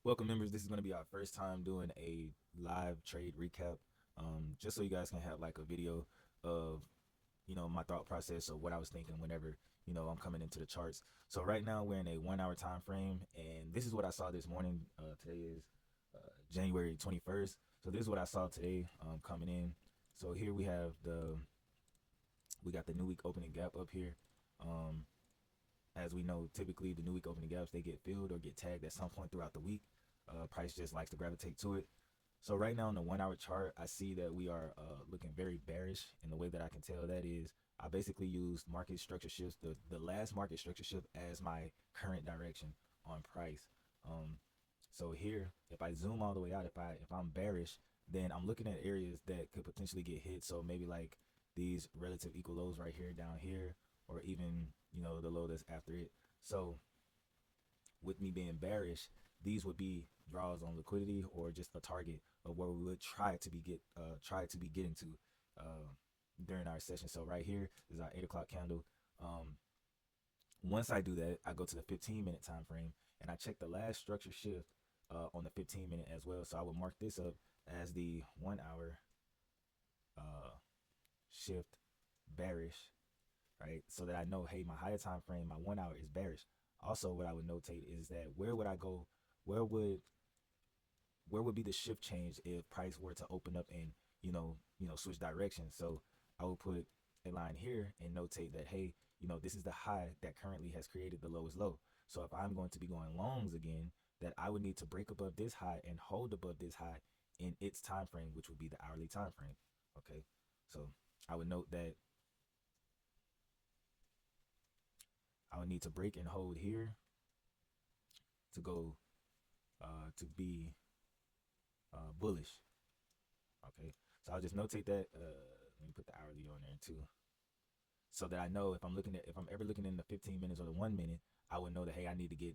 Welcome, members. This is going to be our first time doing a live trade recap. Just so you guys can have like a video of my thought process of what I was thinking whenever I'm coming into the charts. So right now we're in a 1 hour time frame, and this is what I saw this morning. Today is January 21st. So this is what I saw today coming in. So here we got the new week opening gap up here. Um, as we know, typically the new week opening gaps, they get filled or get tagged at some point throughout the week. Price just likes to gravitate to it. So right now on the 1 hour chart, I see that we are looking very bearish. And the way that I can tell that is I basically used market structure shifts, the last market structure shift as my current direction on price. Um, so here, if I zoom all the way out, if I'm bearish, then I'm looking at areas that could potentially get hit. So maybe like these relative equal lows right here, down here, or even the low that's after it. So with me being bearish, these would be draws on liquidity or just a target of where we would try to be getting to uh, during our session. So right here is our 8 o'clock candle. Um, Once I do that, I go to the 15-minute time frame and I check the last structure shift on the 15-minute as well. So I would mark this up as the 1 hour uh, shift bearish, right? So that I know, hey, my higher time frame, my 1 hour is bearish. Also, what I would notate is that where would I go? Where would be the shift change if price were to open up and switch directions? So I would put a line here and notate that, hey, this is the high that currently has created the lowest low. So if I'm going to be going longs again, that I would need to break above this high and hold above this high in its time frame, which would be the hourly time frame. Okay, so I would note that I would need to break and hold here to go to be bullish. Okay, so I'll just notate that. Let me put the hourly on there too, so that I know if I'm ever looking in the 15 minutes or the 1 minute, I would know that, hey, I need to get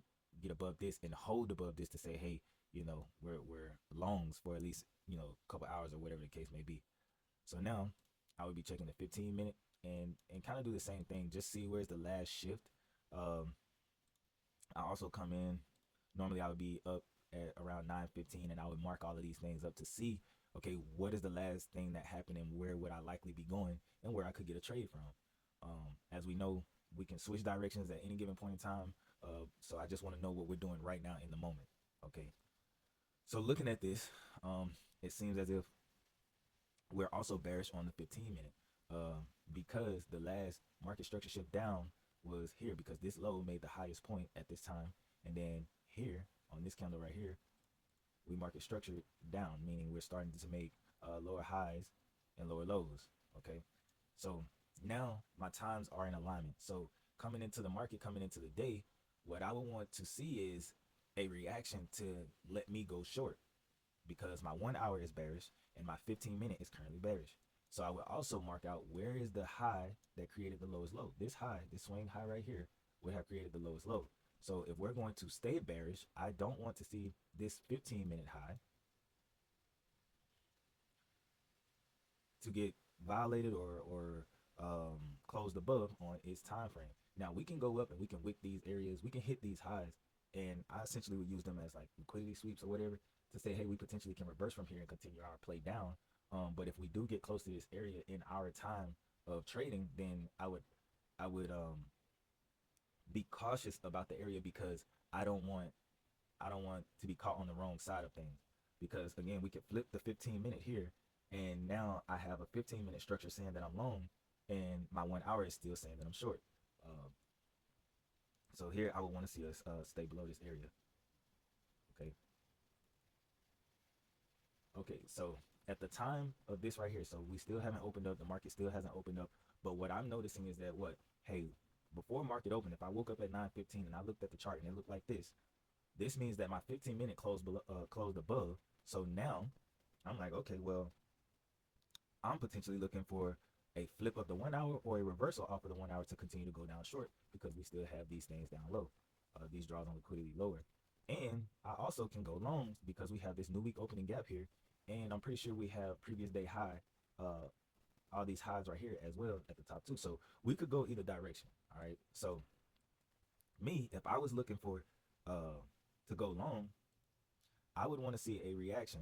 above this and hold above this to say, hey, we're longs for at least a couple hours or whatever the case may be. So now I would be checking the 15-minute and kind of do the same thing, just see where's the last shift. Um, I also come in. Normally, I would be up at around 9:15, and I would mark all of these things up to see, okay, what is the last thing that happened, and where would I likely be going, and where I could get a trade from. As we know, we can switch directions at any given point in time. So I just want to know what we're doing right now in the moment. Okay. So looking at this, it seems as if we're also bearish on the 15-minute, because the last market structure shift down was here, because this low made the highest point at this time, and then here on this candle right here, we market structure down, meaning we're starting to make lower highs and lower lows. Okay, so now my times are in alignment. So coming into the market, coming into the day, what I would want to see is a reaction to let me go short, because my 1 hour is bearish and my 15-minute is currently bearish. So I would also mark out where is the high that created the lowest low. This high, this swing high right here, would have created the lowest low. So if we're going to stay bearish, I don't want to see this 15-minute high to get violated or closed above on its time frame. Now we can go up and we can wick these areas, we can hit these highs, and I essentially would use them as like liquidity sweeps or whatever to say, hey, we potentially can reverse from here and continue our play down. But if we do get close to this area in our time of trading, then I would be cautious about the area, because I don't want I don't want to be caught on the wrong side of things. Because again, we could flip the 15-minute here, and now I have a 15-minute structure saying that I'm long, and my 1 hour is still saying that I'm short. Uh, so here I would want to see us stay below this area. Okay. Okay. So at the time of this right here, so we still haven't opened up. The market still hasn't opened up. But what I'm noticing is that hey, before market open, if I woke up at 9:15 and I looked at the chart and it looked like this means that my 15-minute closed above. So now I'm like, okay, well, I'm potentially looking for a flip of the 1 hour or a reversal off of the 1 hour to continue to go down short, because we still have these things down low, these draws on liquidity lower. And I also can go longs because we have this new week opening gap here, and I'm pretty sure we have previous day high, uh, all these highs right here as well at the top too. So we could go either direction. All right. So me, if I was looking for to go long, I would want to see a reaction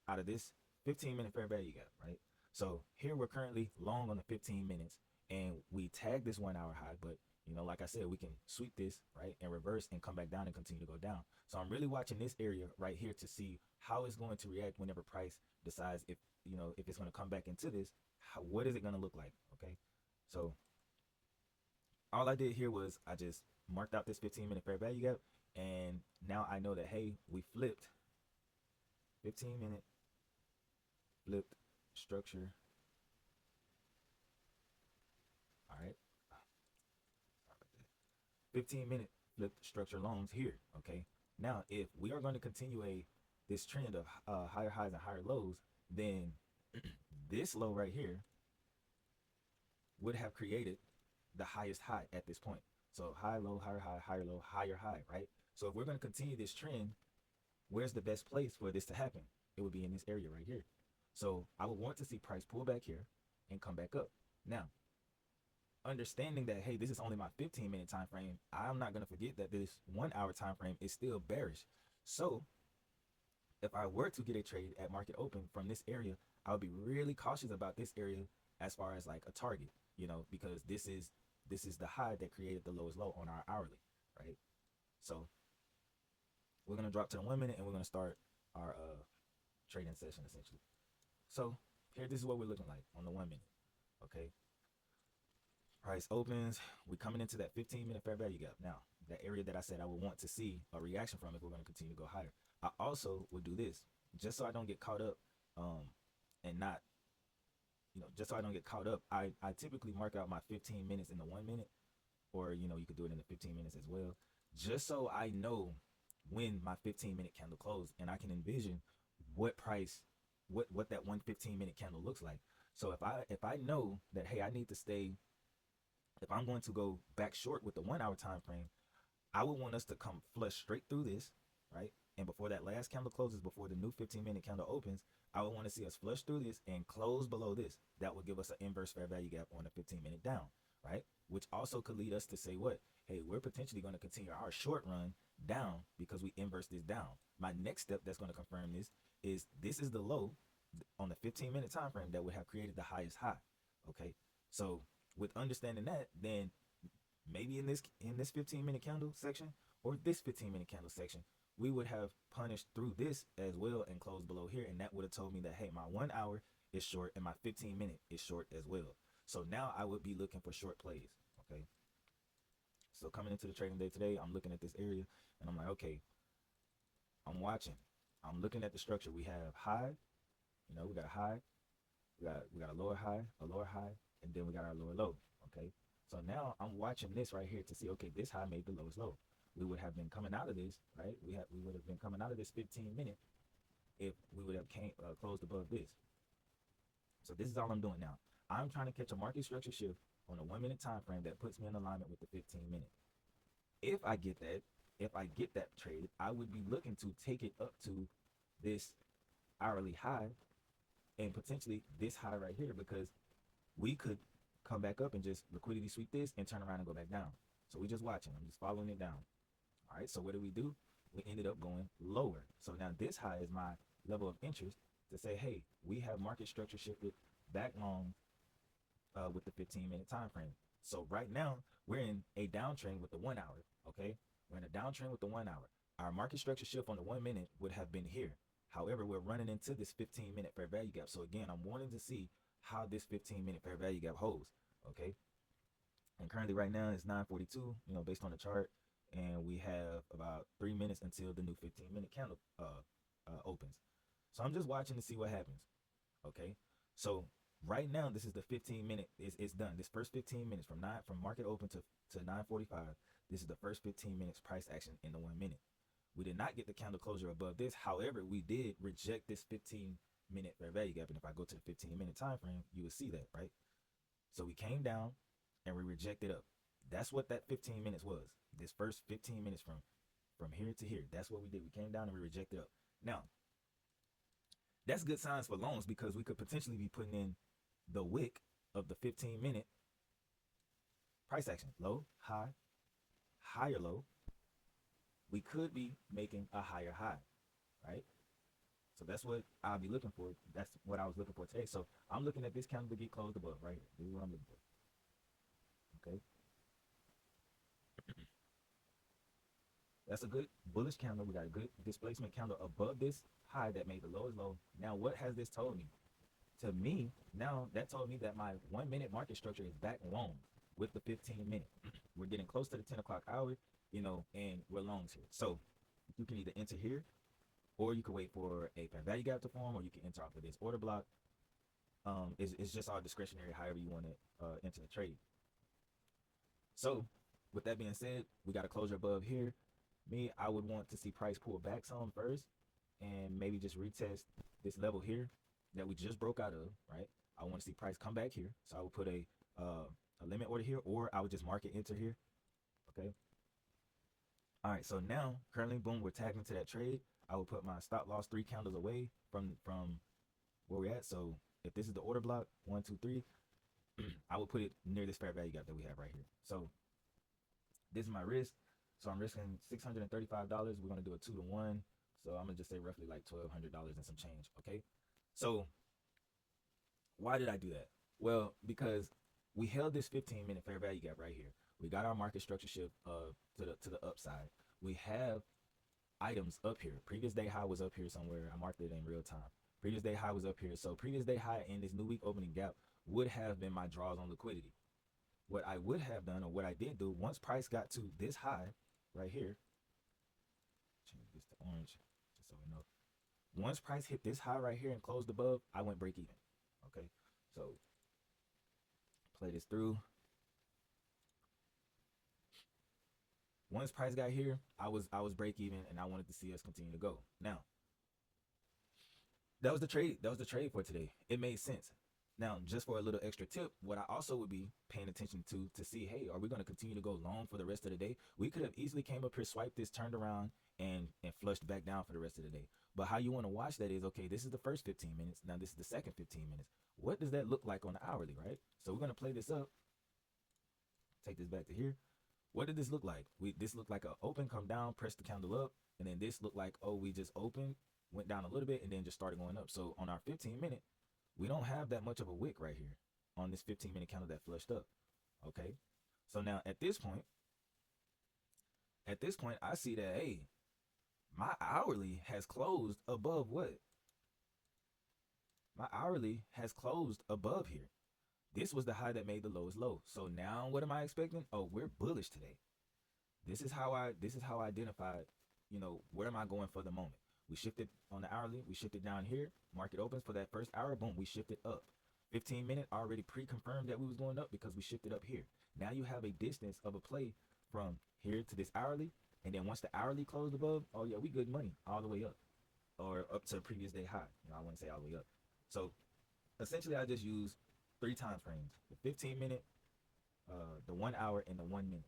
out of this 15-minute fair value gap, right? So here we're currently long on the 15 minutes, and we tag this 1 hour high, but like I said, we can sweep this, right, and reverse and come back down and continue to go down. So I'm really watching this area right here to see how it's going to react whenever price decides if it's going to come back into this. What is it going to look like? Okay, so all I did here was I just marked out this 15-minute fair value gap, and now I know that, hey, we flipped 15-minute flipped structure. All right, 15-minute flipped structure loans here. Okay, now if we are going to continue this trend of higher highs and higher lows, then this low right here would have created the highest high at this point. So high, low, higher high, higher low, higher high, right? So if we're going to continue this trend, where's the best place for this to happen? It would be in this area right here. So I would want to see price pull back here and come back up. Now, understanding that, hey, this is only my 15-minute time frame, I'm not going to forget that this 1 hour time frame is still bearish. So if I were to get a trade at market open from this area, I would be really cautious about this area as far as like a target, because this is the high that created the lowest low on our hourly, right? So we're going to drop to the 1 minute and we're going to start our trading session essentially. So here, this is what we're looking like on the 1 minute. Okay, price opens, we're coming into that 15-minute fair value gap. Now, that area that I said I would want to see a reaction from if we're going to continue to go higher. I also would do this just so I don't get caught up and not, just so I don't get caught up. I typically mark out my 15 minutes in the 1 minute, or you could do it in the 15 minutes as well, just so I know when my 15-minute candle closed, and I can envision what price, what that 15-minute candle looks like. So if I know that, hey, I need to stay, if I'm going to go back short with the 1 hour time frame, I would want us to come flush straight through this, right? And before that last candle closes, before the new 15-minute candle opens, I would want to see us flush through this and close below this. That would give us an inverse fair value gap on the 15-minute down, right? Which also could lead us to say what? Hey, we're potentially going to continue our short run down because we inverse this down. My next step that's going to confirm this is the low on the 15-minute time frame that would have created the highest high. Okay, so with understanding that, then maybe in this 15-minute candle section or this 15-minute candle section, we would have punished through this as well and closed below here, and that would have told me that, hey, my 1 hour is short and my 15-minute is short as well. So now I would be looking for short plays. Okay, so coming into the trading day today, I'm looking at this area and I'm like, okay, I'm watching, I'm looking at the structure. We have high, we got a high, we got a lower high, and then we got our lower low. Okay, so now I'm watching this right here to see, okay, this high made the lowest low. We would have been coming out of this, right? We would have been coming out of this 15-minute if we would have closed above this. So this is all I'm doing now. I'm trying to catch a market structure shift on a 1 minute time frame that puts me in alignment with the 15-minute. If I get that trade, I would be looking to take it up to this hourly high and potentially this high right here, because we could come back up and just liquidity sweep this and turn around and go back down. So we just watching. I'm just following it down. All right, so what do? We ended up going lower. So now this high is my level of interest to say, hey, we have market structure shifted back long with the 15-minute time frame. So right now we're in a downtrend with the 1 hour. Okay, we're in a downtrend with the 1 hour. Our market structure shift on the 1 minute would have been here. However, we're running into this 15-minute fair value gap. So again, I'm wanting to see how this 15-minute fair value gap holds. Okay, and currently right now it's 9:42, based on the chart, and we have about 3 minutes until the new 15-minute candle opens. So I'm just watching to see what happens. Okay, so right now this is the 15-minute. It's done. This first 15 minutes from market open to 9:45. This is the first 15 minutes price action in the 1 minute. We did not get the candle closure above this. However, we did reject this 15-minute fair value gap. And if I go to the 15-minute time frame, you will see that, right? So we came down and we rejected up. That's what that 15 minutes was. This first 15 minutes from here to here. That's what we did. We came down and we rejected up. Now, that's good signs for loans, because we could potentially be putting in the wick of the 15-minute price action. Low, high, higher low. we could be making a higher high, right? So that's what I'll be looking for. That's what I was looking for today. So I'm looking at this candle to get closed above right here. This is what I'm looking for. Okay. That's a good bullish candle. We got a good displacement candle above this high that made the lowest low. Now, what has this told me? To me, now that told me that my 1 minute market structure is back long with the 15 minute. We're getting close to the 10 o'clock hour, and we're longs here. So you can either enter here, or you can wait for a fair value gap to form, or you can enter off of this order block. It's just all discretionary, however you want to enter the trade. So with that being said, we got a closure above here. I would want to see price pull back some first and maybe just retest this level here that we just broke out of, right? I want to see price come back here. So I would put a limit order here, or I would just market enter here. Okay. All right. So now currently, boom, we're tagged into that trade. I would put my stop loss 3 candles away from where we're at. So if this is the order block, 1, 2, 3, I would put it near this fair value gap that we have right here. So this is my risk. So I'm risking $635. We're going to do a 2-to-1. So I'm going to just say roughly like $1,200 and some change. Okay. So why did I do that? Well, because we held this 15-minute fair value gap right here. We got our market structure shift to the upside. We have items up here. Previous day high was up here somewhere. I marked it in real time. Previous day high was up here. So previous day high in this new week opening gap would have been my draws on liquidity. What I would have done, or what I did do, once price got to this high right here, change this to orange just so we know. Once price hit this high right here and closed above, I went break even. Okay, so play this through. Once price got here, I was break even, and I wanted to see us continue to go. Now, that was the trade. That was the trade for today. It made sense. Now, just for a little extra tip, what I also would be paying attention to see, hey, are we going to continue to go long for the rest of the day? We could have easily came up here, swiped this, turned around, and flushed back down for the rest of the day. But how you want to watch that is, okay, this is the first 15 minutes. Now this is the second 15 minutes. What does that look like on the hourly, right? So we're going to play this up. Take this back to here. What did this look like? This looked like an open, come down, press the candle up, and then this looked like, oh, we just opened, went down a little bit, and then just started going up. So on our 15-minute, we don't have that much of a wick right here on this 15-minute candle that flushed up. Okay. So now at this point, I see that, hey, my hourly has closed above what? My hourly has closed above here. This was the high that made the lowest low. So now what am I expecting? Oh, we're bullish today. This is how I identified, where am I going for the moment? We shifted on the hourly, we shifted down here, market opens for that first hour, boom, we shifted up. 15-minute already pre-confirmed that we was going up because we shifted up here. Now you have a distance of a play from here to this hourly, and then once the hourly closed above, oh yeah, we good money all the way up, or up to previous day high. I wouldn't say all the way up. So essentially I just use 3 time frames: the 15-minute, the 1 hour, and the 1 minute.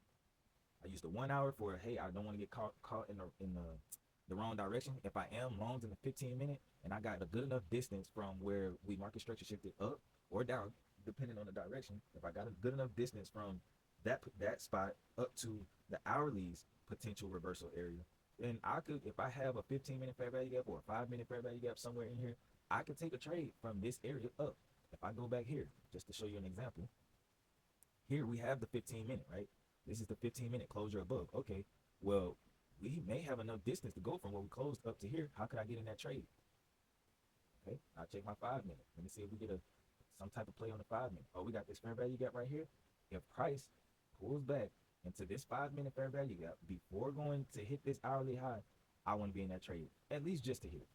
I use the 1 hour for, hey, I don't want to get caught in the wrong direction. If I am longs in the 15-minute and I got a good enough distance from where we market structure shifted up or down, depending on the direction, if I got a good enough distance from that spot up to the hourly's potential reversal area, then I could, if I have a 15-minute fair value gap or a 5-minute fair value gap somewhere in here, I could take a trade from this area up. If I go back here, just to show you an example, here we have the 15-minute, right? This is the 15-minute closure above. Okay, well, we may have enough distance to go from where we closed up to here. How could I get in that trade? Okay, I'll check my 5-minute. Let me see if we get some type of play on the 5-minute. Oh, we got this fair value gap right here. If price pulls back into this 5-minute fair value gap before going to hit this hourly high, I want to be in that trade, at least just to hit it.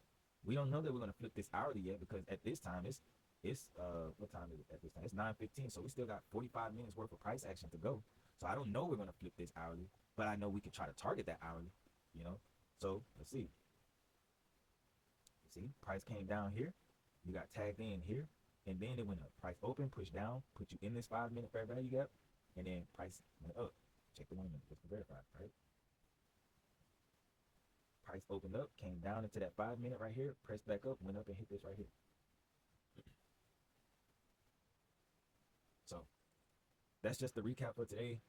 We don't know that we're going to flip this hourly yet, because at this time it's what time is it at this time? It's 9:15, so we still got 45 minutes worth of price action to go. So I don't know we're going to flip this hourly, but I know we can try to target that hourly, So let's see. See, price came down here. You got tagged in here, and then it went up. Price open, push down, put you in this 5-minute fair value gap, and then price went up. Check the 1 minute just to verify, right? Price opened up, came down into that 5-minute right here, pressed back up, went up and hit this right here. So that's just the recap for today.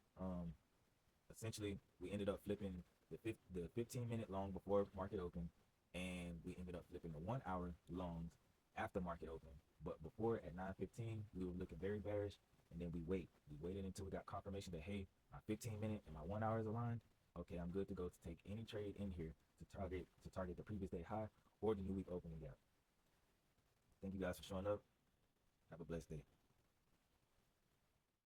Essentially, we ended up flipping the 15-minute long before market open, and we ended up flipping the 1 hour longs after market open. But before at 9:15, we were looking very bearish, and then we waited until we got confirmation that, hey, my 15-minute and my 1 hour is aligned. Okay, I'm good to go to take any trade in here to target the previous day high or the new week opening gap. Thank you guys for showing up. Have a blessed day.